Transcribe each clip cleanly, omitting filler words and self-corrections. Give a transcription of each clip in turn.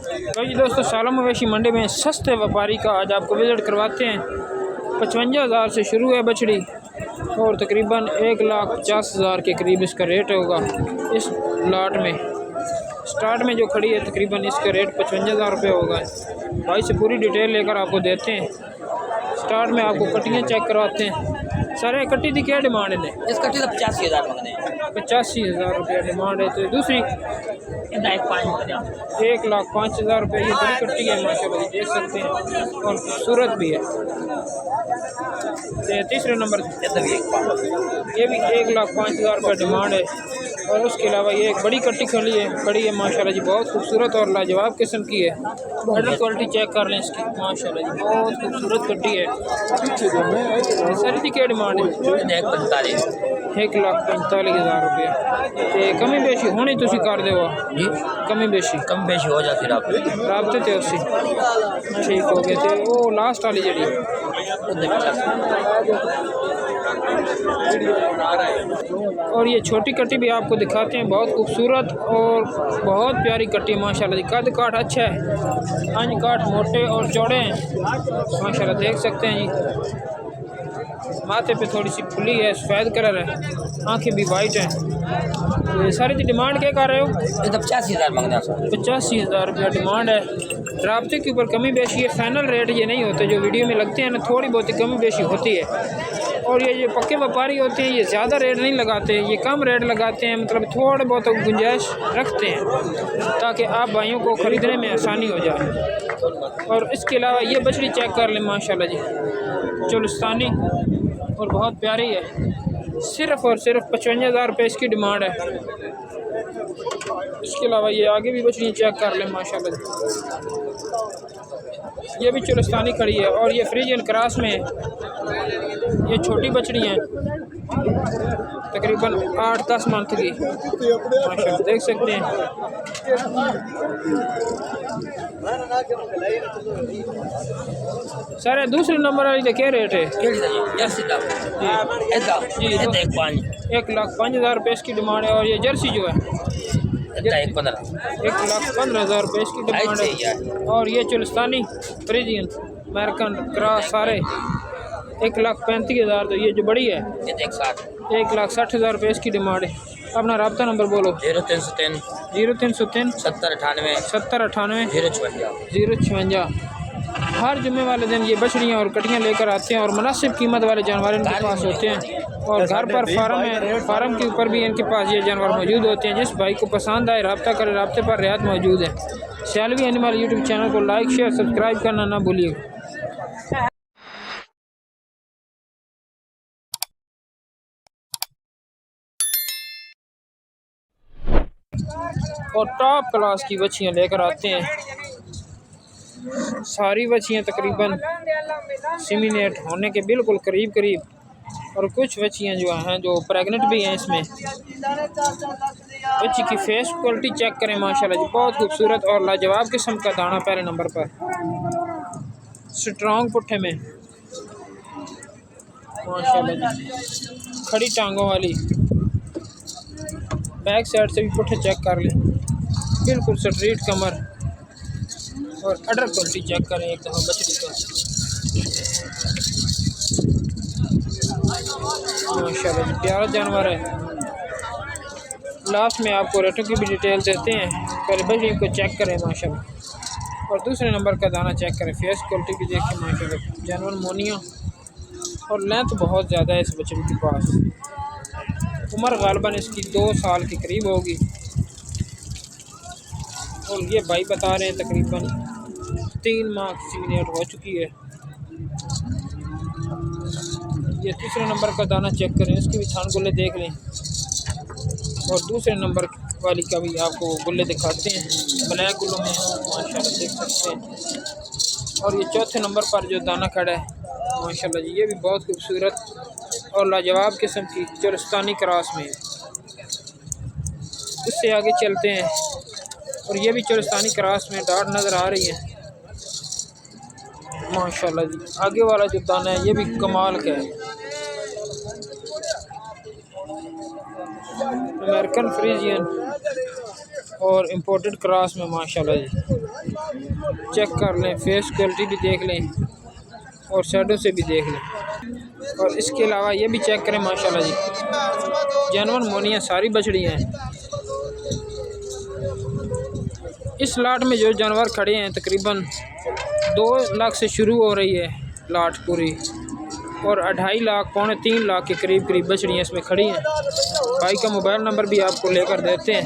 तो जी दोस्तों, सालम मवेशी मंडी में सस्ते व्यापारी का आज आपको विज़िट करवाते हैं। 55,000 से शुरू है बछड़ी और तकरीबन 1,50,000 के करीब इसका रेट होगा। इस लाट में स्टार्ट में जो खड़ी है तकरीबन इसका रेट 55,000 रुपये होगा। भाई से पूरी डिटेल लेकर आपको देते हैं। स्टार्ट में आपको कट्टियाँ चेक करवाते हैं। सारे कट्टी की क्या डिमांड है? इस कट्टी का 85,000 मंगने हैं। 85,000 रुपये डिमांड है। तो दूसरी 1,05,000 रुपये। ये बड़ी कट्टी है माशाल्लाह, देख सकते हैं और खूबसूरत भी है। तीसरे नंबर ये भी 1,05,000 रुपये डिमांड है। और उसके अलावा ये एक बड़ी कट्टी खड़ी है माशाल्लाह जी, बहुत खूबसूरत और लाजवाब किस्म की है। ऑर्डर क्वालिटी चेक कर लें इसकी माशाल्लाह जी, बहुत खूबसूरत कट्टी है। सर की क्या डिमांड है? 1,45,000 रुपये। तो कमी बेशी होनी तुम कर दो जी? कमी बेशी हो जाती रबते थे उसी ठीक हो गए। तो वो लास्ट वाली जी और ये छोटी कट्टी भी आपको दिखाते हैं, बहुत खूबसूरत और बहुत प्यारी कट्टी माशाल्लाह जी। कद काठ अच्छा है, अंज काठ मोटे और चौड़े हैं माशाल्लाह, देख सकते हैं जी। माथे पे थोड़ी सी खुली है, सफ़ेद कलर है, आंखें भी वाइट हैं। तो सारी की डिमांड क्या कर रहे हो? 85,000 मांगना सर। 85,000 रुपया डिमांड है। राब्ते के ऊपर कमी बेशी है, फाइनल रेट ये नहीं होते जो वीडियो में लगते हैं ना, थोड़ी बहुत कमी बेशी होती है। और ये जो पक्के व्यापारी होते हैं ये ज़्यादा रेट नहीं लगाते, ये कम रेट लगाते हैं, मतलब थोड़े बहुत गुंजाइश रखते हैं ताकि आप भाइयों को ख़रीदने में आसानी हो जाए। और इसके अलावा ये बछड़ी चेक कर लें माशाल्लाह जी, चुलिस्तानी और बहुत प्यारी है। सिर्फ़ और सिर्फ 55,000 रुपये इसकी डिमांड है। इसके अलावा ये आगे भी बछड़ियाँ चेक कर लें माशाल्लाह जी, ये भी चुलिस्तानी खड़ी है और ये फ्रीजियन क्रॉस में है। ये छोटी बछड़ी हैं तकरीबन 8-10 मंथ की माशाल्लाह, देख सकते हैं। सर दूसरे नंबर वाली का क्या रेट है? जी 1,05,000 रुपये इसकी डिमांड है। और ये जर्सी जो है 1,15,000 रुपये इसकी डिमांड है। और ये चुलिस्तानी फ्रीजियन अमेरिकन क्रॉस सारे 1,35,000। तो ये जो बड़ी है 1,60,000 रुपये इसकी डिमांड है। अपना रब्ता नंबर बोलो। 0303 7098 056। हर जुम्मे वाले दिन ये बछड़ियाँ और कटियाँ लेकर आते हैं और मुनासिब कीमत वाले जानवर इनके पास होते हैं। और घर पर फार्म है, फार्म के ऊपर भी इनके पास ये जानवर मौजूद होते हैं। जिस भाई को पसंद आए रब्ता करें, रब्ते पर रियायत मौजूद है। सियालवी एनिमल यूट्यूब चैनल को लाइक शेयर सब्सक्राइब करना ना भूलिएगा। और टॉप क्लास की बच्चियाँ लेकर आते हैं। सारी बच्चियाँ तकरीबन सीमिनेट होने के बिल्कुल करीब और कुछ बच्चियाँ जो हैं जो प्रेग्नेंट भी हैं। इसमें बच्ची की फेस क्वालिटी चेक करें माशाल्लाह जी, बहुत खूबसूरत और लाजवाब किस्म का दाना पहले नंबर पर, स्ट्रॉन्ग पुट्ठे में माशाल्लाह जी, खड़ी टांगों वाली। बैक साइड से भी पुट्ठे चेक कर लें, बिल्कुल स्ट्रीट कमर। और अडर क्वालिटी चेक करें एक दफ़ा बछड़ी का माशाल्लाह जी, प्यारा जानवर है। लास्ट में आपको रेटों की भी डिटेल देते हैं, पहले बछड़ी को चेक करें माशाल्लाह। और दूसरे नंबर का दाना चेक करें, फेस क्वालिटी भी देखें माशाल्लाह, जानवर मोनिया और लेंथ बहुत ज़्यादा है इस बछड़ी के पास। उम्र गालबन इसकी 2 साल के करीब होगी। और ये भाई बता रहे हैं तकरीबन 3 माह की सीमिनेट हो चुकी है। ये तीसरे नंबर का दाना चेक करें, इसके भी थान गुल्ले देख लें। और दूसरे नंबर वाली का भी आपको गुल्ले दिखाते हैं, ब्लैक गुल्लों में माशाल्लाह देख सकते हैं। और ये चौथे नंबर पर जो दाना खड़ा है माशाल्लाह जी, ये भी बहुत खूबसूरत और लाजवाब किस्म की चुलिस्तानी क्रॉस में है। उससे आगे चलते हैं और ये भी चुलिस्तानी क्रॉस में डाट नज़र आ रही है माशाल्लाह जी। आगे वाला जो दाना है ये भी कमाल का है, अमेरिकन फ्रीजियन और इम्पोर्टेड क्रॉस में माशाल्लाह जी। चेक कर लें, फेस क्वालिटी भी देख लें और शैडो से भी देख लें। और इसके अलावा ये भी चेक करें माशाल्लाह जी, जानवर मोनियाँ सारी बछड़ियाँ हैं। इस लाट में जो जानवर खड़े हैं तकरीबन 2 लाख से शुरू हो रही है लाट पूरी, और 2.5 लाख पौने 3 लाख के करीब बछड़ियाँ इसमें खड़ी हैं। भाई का मोबाइल नंबर भी आपको लेकर देते हैं।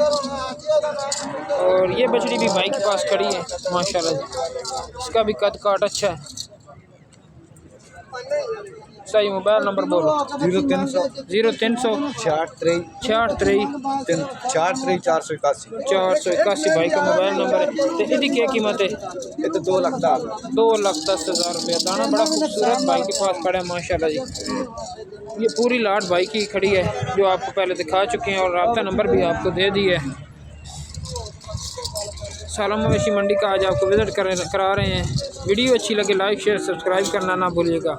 और ये बछड़ी भी भाई के पास खड़ी है माशाल्लाह जी, इसका भी कद काट अच्छा है। सही मोबाइल नंबर बोलो। 0300 0300 66 66 481 भाई का मोबाइल नंबर है। तो इसकी क्या कीमत है? ये तो 2 लाख का 2,10,000 रुपया। दाना बड़ा खूबसूरत भाई के पास खड़ा है माशाल्लाह जी। ये पूरी लाट भाई की खड़ी है जो आपको पहले दिखा चुके हैं, और राब्ता नंबर भी आपको दे दिया है। सालम मवेशी मंडी का आज आपको विज़िट करा रहे हैं। वीडियो अच्छी लगे लाइक शेयर सब्सक्राइब करना ना भूलिएगा।